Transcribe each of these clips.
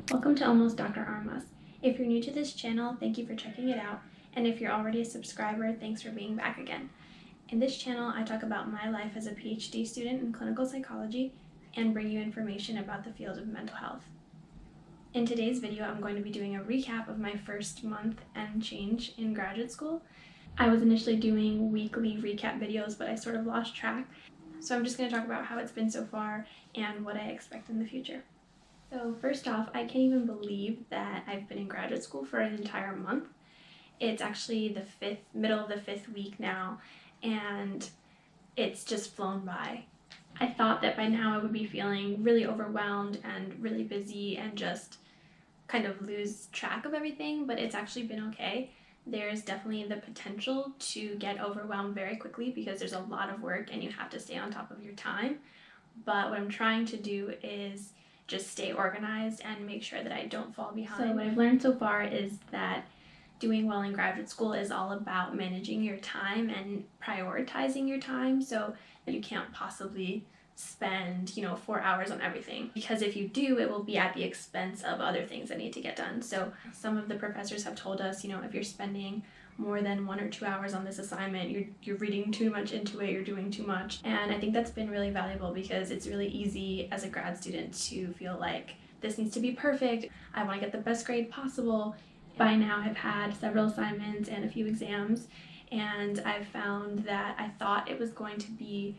Welcome to Almost Dr. Armas. If you're new to this channel, thank you for checking it out, and if you're already a subscriber, thanks for being back again. In this channel, I talk about my life as a PhD student in clinical psychology and bring you information about the field of mental health. In today's video, I'm going to be doing a recap of my first month and change in graduate school. I was initially doing weekly recap videos, but I sort of lost track. So I'm just going to talk about how it's been so far and what I expect in the future. So first off, I can't even believe that I've been in graduate school for an entire month. It's actually the middle of the fifth week now, and it's just flown by. I thought that by now I would be feeling really overwhelmed and really busy and just kind of lose track of everything, but it's actually been okay. There's definitely the potential to get overwhelmed very quickly because there's a lot of work and you have to stay on top of your time. But what I'm trying to do is just stay organized and make sure that I don't fall behind. So what I've learned so far is that doing well in graduate school is all about managing your time and prioritizing your time so that you can't possibly spend 4 hours on everything, because if you do, it will be at the expense of other things that need to get done. So some of the professors have told us, if you're spending more than 1 or 2 hours on this assignment, you're reading too much into it, you're doing too much. And I think that's been really valuable because it's really easy as a grad student to feel like this needs to be perfect, I want to get the best grade possible. By now I've had several assignments and a few exams, and I've found that I thought it was going to be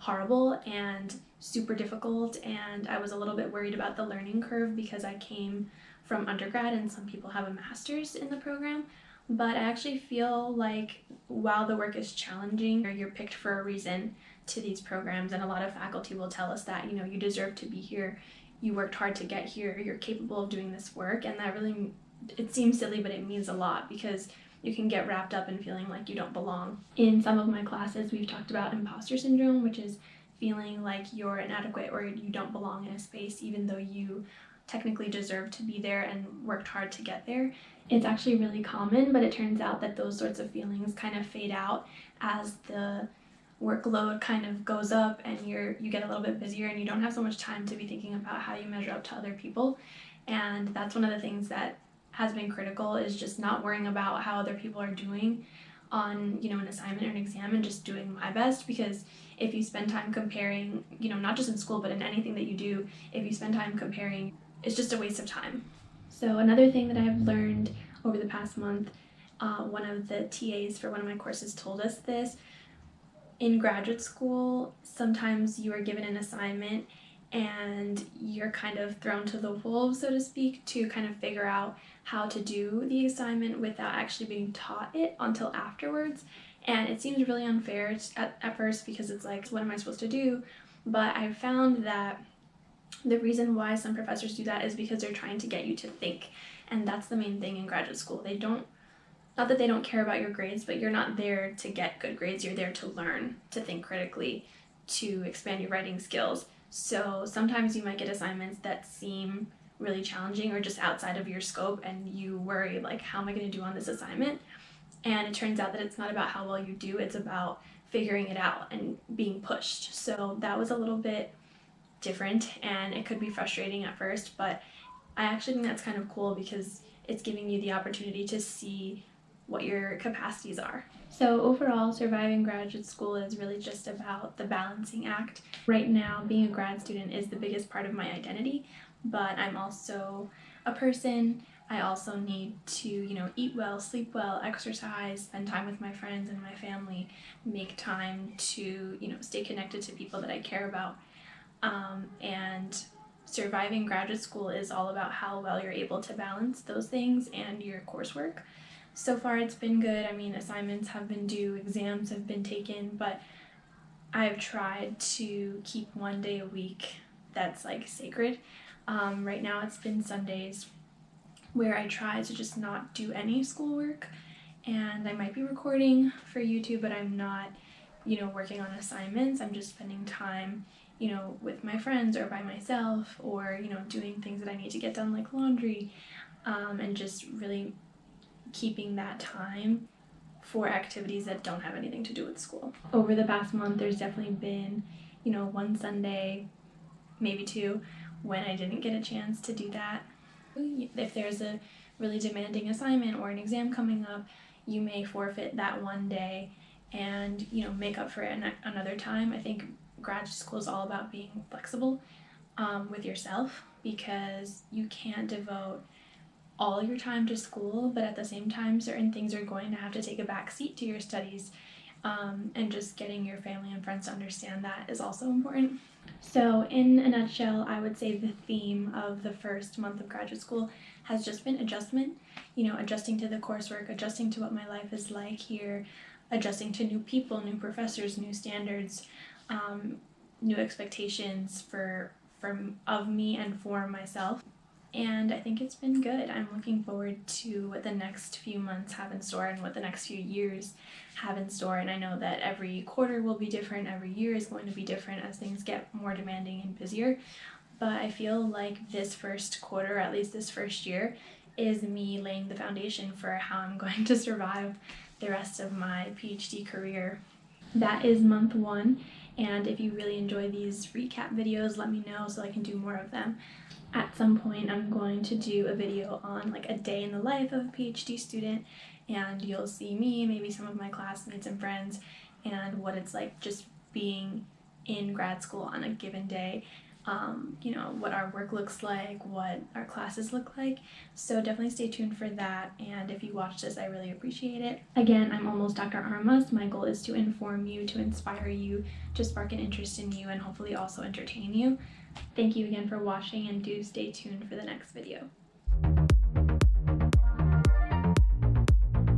horrible and super difficult, and I was a little bit worried about the learning curve because I came from undergrad and some people have a master's in the program. But I actually feel like while the work is challenging, you're picked for a reason to these programs, and a lot of faculty will tell us that you deserve to be here, you worked hard to get here, you're capable of doing this work. And that really, it seems silly, but it means a lot because you can get wrapped up in feeling like you don't belong. In some of my classes, we've talked about imposter syndrome, which is feeling like you're inadequate or you don't belong in a space even though you technically deserve to be there and worked hard to get there. It's actually really common, but it turns out that those sorts of feelings kind of fade out as the workload kind of goes up and you get a little bit busier and you don't have so much time to be thinking about how you measure up to other people. And that's one of the things that has been critical, is just not worrying about how other people are doing on an assignment or an exam and just doing my best. Because if you spend time comparing, not just in school but in anything that you do, if you spend time comparing, it's just a waste of time. So another thing that I've learned over the past month, one of the TAs for one of my courses told us this. In graduate school, sometimes you are given an assignment and you're kind of thrown to the wolves, so to speak, to kind of figure out how to do the assignment without actually being taught it until afterwards. And it seems really unfair at first because it's like, what am I supposed to do? But I've found that the reason why some professors do that is because they're trying to get you to think. And that's the main thing in graduate school. Not that they don't care about your grades, but you're not there to get good grades. You're there to learn, to think critically, to expand your writing skills. So sometimes you might get assignments that seem really challenging or just outside of your scope, and you worry like, how am I going to do on this assignment? And it turns out that it's not about how well you do, it's about figuring it out and being pushed. So that was a little bit different and it could be frustrating at first, but I actually think that's kind of cool because it's giving you the opportunity to see what your capacities are. So overall, surviving graduate school is really just about the balancing act. Right now, being a grad student is the biggest part of my identity, but I'm also a person. I also need to, eat well, sleep well, exercise, spend time with my friends and my family, make time to, stay connected to people that I care about. And surviving graduate school is all about how well you're able to balance those things and your coursework. So far it's been good. I mean, assignments have been due, exams have been taken, but I've tried to keep one day a week that's like sacred. Right now it's been Sundays where I try to just not do any schoolwork, and I might be recording for YouTube, but I'm not, working on assignments. I'm just spending time with my friends or by myself, or, doing things that I need to get done like laundry, and just really keeping that time for activities that don't have anything to do with school. Over the past month, there's definitely been, one Sunday, maybe two, when I didn't get a chance to do that. If there's a really demanding assignment or an exam coming up, you may forfeit that one day and, you know, make up for it another time. I think grad school is all about being flexible with yourself, because you can't devote all your time to school, but at the same time certain things are going to have to take a back seat to your studies, and just getting your family and friends to understand that is also important. So in a nutshell, I would say the theme of the first month of graduate school has just been adjustment, you know, adjusting to the coursework, adjusting to what my life is like here, adjusting to new people, new professors, new standards, new expectations of me and for myself. And I think it's been good. I'm looking forward to what the next few months have in store and what the next few years have in store. And I know that every quarter will be different, every year is going to be different as things get more demanding and busier. But I feel like this first quarter, at least this first year, is me laying the foundation for how I'm going to survive the rest of my PhD career. That is month 1. And if you really enjoy these recap videos, let me know so I can do more of them. At some point, I'm going to do a video on like a day in the life of a PhD student, and you'll see me, maybe some of my classmates and friends, and what it's like just being in grad school on a given day. You know, what our work looks like, what our classes look like. So definitely stay tuned for that, and if you watch this, I really appreciate it. Again, I'm almost Dr. Armas. My goal is to inform you, to inspire you, to spark an interest in you, and hopefully also entertain you. Thank you again for watching, and do stay tuned for the next video.